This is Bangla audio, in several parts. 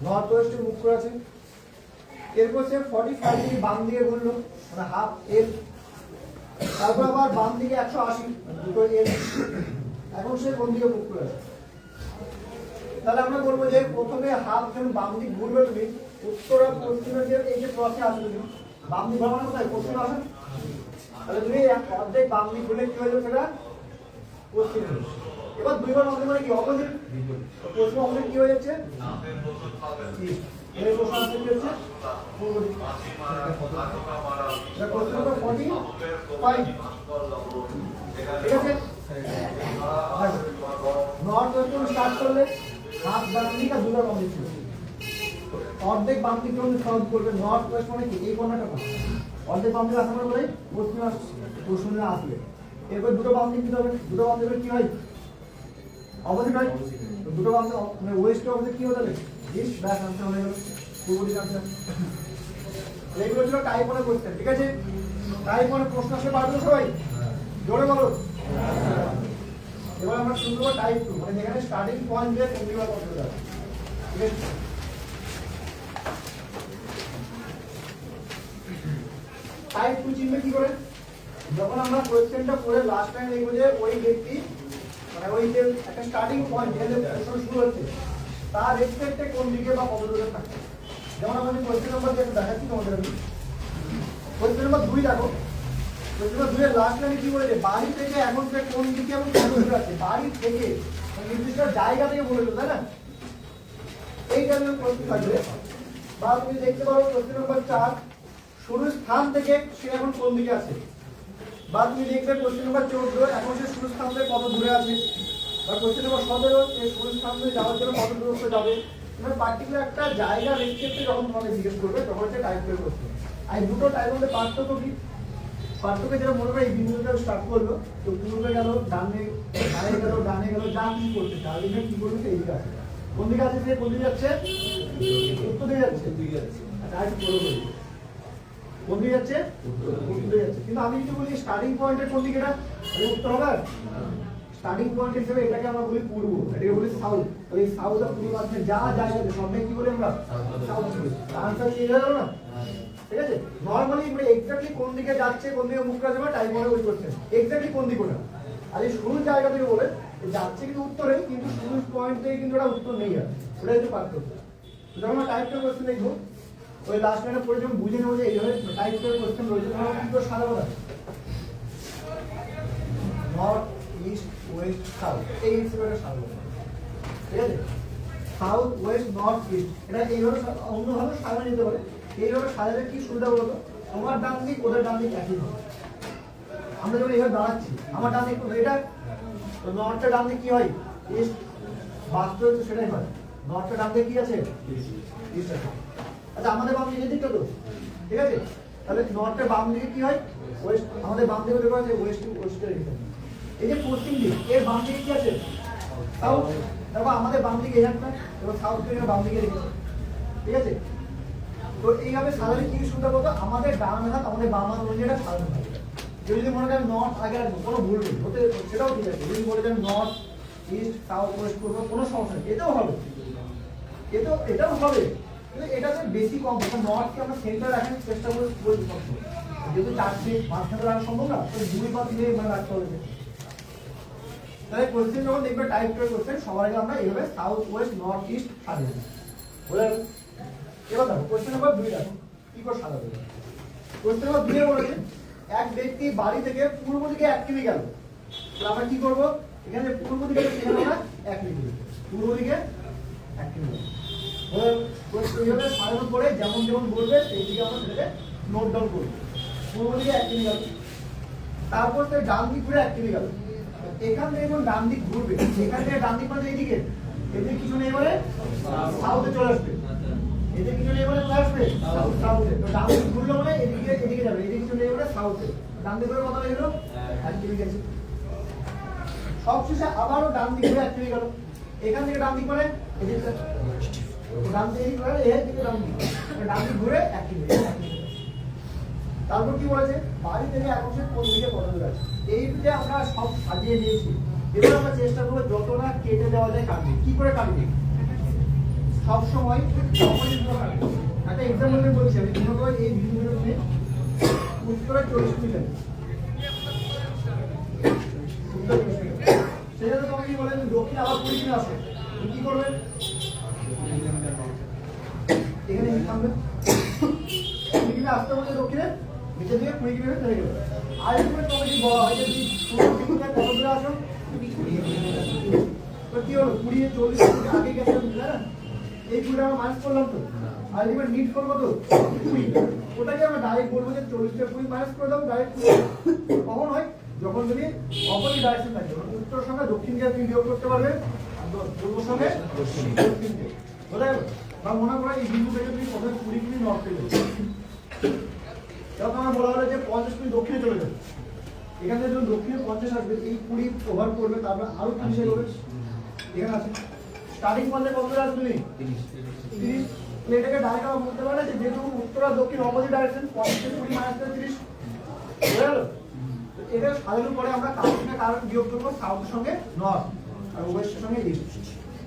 নর্থ ওয়েস্টে মুখ করে আছে। এরপর সে 45 ডিগ্রি বাম দিকে ঘুরলো, মানে হাফ এল। তারপর আবার বাম দিকে 180, দুটো এল। এখন সে কোন দিকে মুখ করে আছে? তাহলে আমরা বলবো যে প্রথমে হাফ যখন বাম দিক ঘুরবে তুমি, উত্তর আর পশ্চিমের যে এই যে ক্রসে আসবে তুমি, বাম দিক ঘোরানো কোথায়? পশ্চিমে আসে। তাহলে তুমি অর্ধেক বাম দিক ঘুরলে কি হয়ে যাবে? সেটা পশ্চিমে। এবার দুইবার মধ্যে মানে কি অপোজিট? পশ্চিম অপোজিট কি হয়ে যাচ্ছে? এর প্রশ্ন আসছে কি হচ্ছে? পূর্ব দিক। এটা প্রশ্ন নম্বর 45। ঠিক আছে? নর্থ ওয়েস্ট স্টার্ট করলে হাফ বাম দিক আর দুটো বাম দিক ছিল। অর্ধেক বাম দিক যখন সলভ করবে, নর্থ ওয়েস্ট মানে কি এই কোণাটা পাবে। অর্ধেক বাম দিকে আসার পরে পশ্চিমে আসবে। এরপর দুটো বাম দিক দিতে হবে। দুটো বাম দিকে কি হয়? অপোজিট হয়। দুটো বাম মানে ওয়েস্ট অপোজিট কি হতে হবে? ইস্ট। ব্যাস আনসার হয়ে গেল, পূর্ব দিক আনসার। এগুলো ছিল টাইপ 1 কোশ্চেন। ঠিক আছে? টাইপ 1 প্রশ্ন আসলে পারবে সবাই? জোরে বলো। এবার আমরা শুরু করব টাইপ 2, মানে এখানে স্টার্টিং পয়েন্ট দিয়ে কন্টিনিউ করতে হবে। ঠিক আছে? টাইপ 2 চিনবে কি করে? যখন আমরা কোশ্চেনটা পড়ে লাস্ট টাইম দেখব যে ওই ব্যক্তি, মানে ওই যে একটা স্টার্টিং পয়েন্ট যেখানে প্রশ্ন শুরু হচ্ছে, তার রেসপেক্টে কোন দিকে বা কত দূরে থাকে। যেমন আমাদের কোশ্চেন নম্বর যেটা দেখাচ্ছি তোমাদের, আমি কোশ্চেন নম্বর 2 দেখো। কোশ্চেন নম্বর 2 এর লাস্ট লাইনে কি বলেছে? বাড়ি থেকে এখন সে কোন দিকে এবং কত দূরে আছে। বাড়ি থেকে নির্দিষ্ট জায়গা থেকে বলেছে, তাই না? এই টাইপের প্রশ্ন থাকবে। বা তুমি দেখতে পারো কোশ্চেন নম্বর 4, শুরুর স্থান থেকে সে এখন কোন দিকে আছে। বা তুমি দেখবে কোশ্চেন নম্বর 14, এখন সে শুরুর স্থান থেকে কত দূরে আছে। বা কোশ্চেন নম্বর 17, সে শুরুর স্থান থেকে যাওয়ার জন্য কত দূরত্ব যাবে। মানে পার্টিকুলার একটা জায়গা রেসপেক্টে যখন তোমাকে জিজ্ঞেস করবে তখন হচ্ছে টাইপ করে করতে হবে। আর দুটো টাইপের মধ্যে পার্থক্য কি? পার্থক্য যেটা মনে করে এই বিন্দুটা স্টার্ট করলো, তো পূর্বে গেল, ডানে গেল, ডানে গেল, যা কিছু করতে চাই কি করবে? এইদিকে আছে। কোন দিকে আছে? সে কোন দিকে যাচ্ছে? উত্তর দিকে যাচ্ছে। আচ্ছা, আর একটু বলো বলি, কোন দিকে যাচ্ছে? উত্তর দিকে যাচ্ছে। কিন্তু আমি যদি বলি স্টার্টিং পয়েন্টের কোন দিকে, এটা উত্তর হবে। স্টার্টিং পয়েন্ট হিসেবে এটাকে আমরা বলি পূর্ব, এটাকে বলি সাউথ। তাহলে এই সাউথ আর পূর্ব আছে যা জায়গা আছে সবটাই কি বলি আমরা? সাউথ বলি। আনসার চেঞ্জ হয়ে গেল না? ঠিক আছে? নরমালি মানে এক্স্যাক্টলি কোন দিকে যাচ্ছে, কোন দিকে মুখ রাখবে, টাইপ মনে ওই করছেন এক্স্যাক্টলি কোন দিকে ওটা। আর এই শুরুর জায়গা থেকে বলে যাচ্ছে কিন্তু উত্তরে, কিন্তু শুরুর পয়েন্ট থেকে কিন্তু ওটা উত্তর নেই। আর ওটা হচ্ছে পার্থক্য। যখন আমরা টাইপটা কোশ্চেন দেখবো, ওই লাস্ট লাইনে পড়ে যখন বুঝে নেবো যে এইভাবে টাইপ করে কোশ্চেন রয়েছে, তখন কি করে সাজাবো? নর্থ, ইস্ট, ওয়েস্ট, সাউথ, এই হিসেবে সাজাবো। ঠিক আছে? সাউথ, ওয়েস্ট, নর্থ, ইস্ট, এটা এইভাবে অন্যভাবে সাজানো যেতে পারে। এইভাবে সাজালে কি সুবিধা বলতো? তোমার ডান দিক ওদের ডান দিক একই হবে। আমরা যখন এইভাবে দাঁড়াচ্ছি, আমার ডান দিক এটা নর্থের ডান দিক কি হয়? ইস্ট। বাস্তবে তো সেটাই হয়। নর্থের ডান দিক কি আছে? ইস্ট আছে। আচ্ছা, আমাদের বাম দিকের দিকটা তো, ঠিক আছে? তাহলে নর্থের বাম দিকে কি হয়? ওয়েস্ট। আমাদের বাম দিকে দেখো আছে ওয়েস্ট, ওয়েস্টের দিকে। এই যে পশ্চিম দিক, এর বাম দিকে কি আছে? সাউথ। দেখো আমাদের বাম দিকে এই একটা, এবং সাউথ দিকে বাম দিকে রেখেছে। ঠিক আছে? তো এইভাবে সাজালে কি সুবিধা বলতো? আমাদের ডান হাত আমাদের বাম হাত অনুযায়ী এটা সাজানো থাকে। যদি মনে করেন নর্থ আগে রাখবো, কোনো ভুল নেই, হতে সেটাও ঠিক আছে। যদি বলে দেন নর্থ, ইস্ট, সাউথ, ওয়েস্ট করবো, কোনো সমস্যা নেই, এটাও হবে। এটাও হবে, কিন্তু এটাতে বেশি কম। নর্থকে আমরা সেন্টার রাখার চেষ্টা করে বলতে পারবো, যেহেতু চারটে মাঝখানে রাখা সম্ভব না, তো 2 বা 3 মানে রাখতে হবে। তাহলে কোশ্চেন যখন দেখবে টাইপ করে কোশ্চেন, সবার আগে আমরা এইভাবে সাউথ, ওয়েস্ট, নর্থ, ইস্ট সাজিয়ে দেবো। বুঝলেন? এবার দেখো কোশ্চেন নাম্বার 2 দেখো কি করে সাজাবে। কোশ্চেন নাম্বার 2 এ বলেছে এক ব্যক্তি বাড়ি থেকে পূর্ব দিকে 1 কিমি গেল। তাহলে আমরা কি করব? এখানে পূর্ব দিকে সেখানে আমরা 1 কিমি, পূর্ব দিকে 1 কিমি। এইভাবে সাজানো করে যেমন যেমন বলবে সেই দিকে আমরা সেটাকে নোট ডাউন করব। পূর্ব দিকে 1 কিমি গেল, তারপর সে ডান দিক ঘুরে 1 কিমি গেল। এখান থেকে যখন ডান দিক ঘুরবে, এখান থেকে ডান দিক মানে এইদিকে, এদিকে কিছু নেই বলে সাউথে চলে আসবে। এদিকে কিছু নেই বলে কোথায় আসবে? সাউথে। তো ডান দিক ঘুরলো মানে এদিকে যাবে, এদিকে কিছু নেই বলে সাউথে। ডান দিক ঘুরে কত হয়ে গেল? 1 কিমি গেছে। সবশেষে আবারও ডান দিক ঘুরে 1 কিমি গেল। এখান থেকে ডান দিক মানে এদিকে, ডান দিক ঘুরে এদিকে ডান দিক, ডান দিক ঘুরে 1 কিমি। তারপর কি বলেছে? বাড়ি থেকে এখন সে কোন দিকে কত দূর আছে। এই যে আমরা সব সাজিয়ে নিয়েছি, এবার আমরা চেষ্টা করবো যতটা কেটে দেওয়া যায় কাটবে। কি করে কাটবে? সবসময় অপোজিট থাকে। একটা এক্সাম্পল আমি বলছি, আমি মনে করি এই বিন্দুটা তুমি উত্তরে 40 মিটার, সেটা তোমাকে কি বলে দক্ষিণ আবার 20 মিটার আসে, তুমি কি করবে? এখানে কি থামবে? 20 মিটার আসতে বলতে দক্ষিণে নিচে দিয়ে 20 মিটার চলে গেল। আর এরপরে তোমাকে কি বলা হয় যে তুমি বিন্দুটা কত দূরে আসো? তো কি হলো 20 এ 40 মিটার আগে গেছে না, এই 20 আমরা মাইনাস করলাম তো, আলটিমেট নিট করবো তো 20, ওটাকে আমরা ডাইরেক্ট বলবো যে 40 থেকে 20 মাইনাস করে দাও ডাইরেক্ট। কখন হয়? যখন তুমি অপোজিট ডাইরেকশন থাকে, উত্তর সঙ্গে দক্ষিণকে তুমি বিয়োগ করতে পারবে, আর পূর্ব সঙ্গে দক্ষিণকে, বোঝা গেল? বা মনে করো এই বিন্দু থেকে তুমি প্রথমে 20 মিনিট নর্থে যাবে, যখন আমার বলা হলো যে 50 মিনিট দক্ষিণে চলে যাবে, এখান থেকে যখন দক্ষিণে 50 আসবে, এই 20 ওভার করবে, তারপর আরো 30 করবে, এখানে আছে স্টার্টিং পয়েন্টে কত দূরে আসবে? 30। এটাকে ডাইরেক্ট আমরা বলতে পারি যে যেহেতু উত্তর আর দক্ষিণ অপোজিট ডাইরেকশন, 50 থেকে 20 মাইনাস করে 30, বুঝা গেল? এটা সাজানোর পরে আমরা কারণ বিয়োগ করবো সাউথের সঙ্গে নর্থ আর ওয়েস্টের সঙ্গে ইস্ট,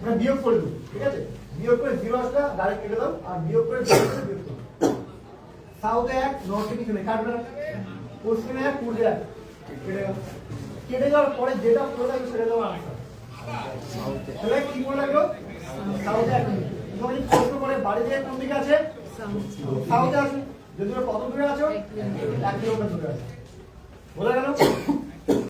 আমরা বিয়োগ করে দেবো, ঠিক আছে? বিয়োগ করে 0 আসলে ডাইরেক্ট কেটে দাও, আর বিয়োগ করে বিয়োগ করো। সাউথে 1, নর্থে কিছু নেই, কাটবে না। পশ্চিমে 1, পূর্বে 1, কেটে গেল। কেটে যাওয়ার পরে যেটা পড়ে থাকবে সেটা দেওয়া আনসার। তাহলে কি মনে লাগলো? সাউথে 1 মিনিট। তুমি যদি প্রশ্ন করে বাড়ি থেকে কোন দিকে আছে? সাউথে আছে। যদি কত দূরে আছো? 1 কিলোমিটার দূরে আছে। বোঝা গেল?